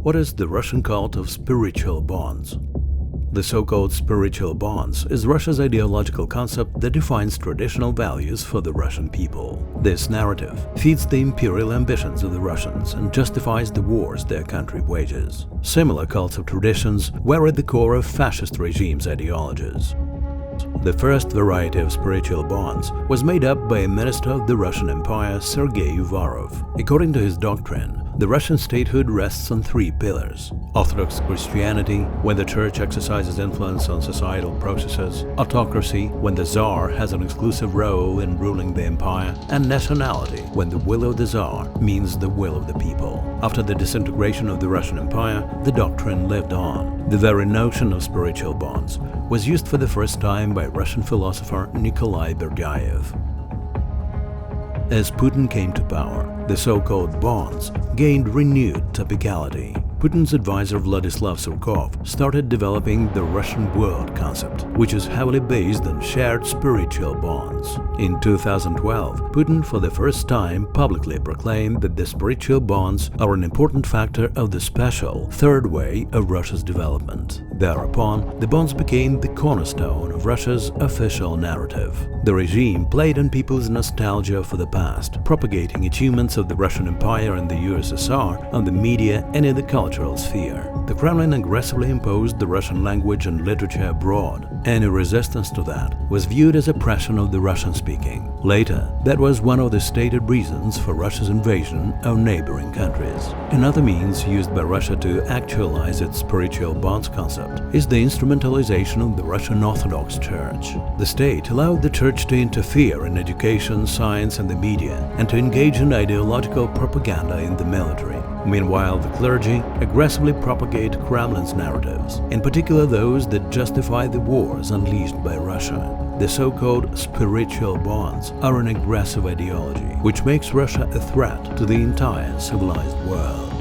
What is the Russian cult of spiritual bonds? The so-called spiritual bonds is Russia's ideological concept that defines traditional values for the Russian people. This narrative feeds the imperial ambitions of the Russians and justifies the wars their country wages. Similar cults of traditions were at the core of fascist regimes' ideologies. The first variety of spiritual bonds was made up by a minister of the Russian Empire, Sergei Uvarov. According to his doctrine, the Russian statehood rests on three pillars: Orthodox Christianity, when the Church exercises influence on societal processes; autocracy, when the Tsar has an exclusive role in ruling the empire; and nationality, when the will of the Tsar means the will of the people. After the disintegration of the Russian Empire, the doctrine lived on. The very notion of spiritual bonds was used for the first time by Russian philosopher Nikolai Berdyaev. As Putin came to power, the so-called bonds gained renewed topicality. Putin's advisor Vladislav Surkov started developing the Russian world concept, which is heavily based on shared spiritual bonds. In 2012, Putin for the first time publicly proclaimed that the spiritual bonds are an important factor of the special third way of Russia's development. Thereupon, the bonds became the cornerstone of Russia's official narrative. The regime played on people's nostalgia for the past, propagating achievements of the Russian Empire and the USSR on the media and in the cultural sphere. The Kremlin aggressively imposed the Russian language and literature abroad. Any resistance to that was viewed as oppression of the Russian-speaking. Later, that was one of the stated reasons for Russia's invasion of neighboring countries. Another means used by Russia to actualize its spiritual bonds concept is the instrumentalization of the Russian Orthodox Church. The state allowed the Church to interfere in education, science and the media, and to engage in ideological propaganda in the military. Meanwhile, the clergy aggressively propagate Kremlin's narratives, in particular those that justify the wars unleashed by Russia. The so-called spiritual bonds are an aggressive ideology, which makes Russia a threat to the entire civilized world.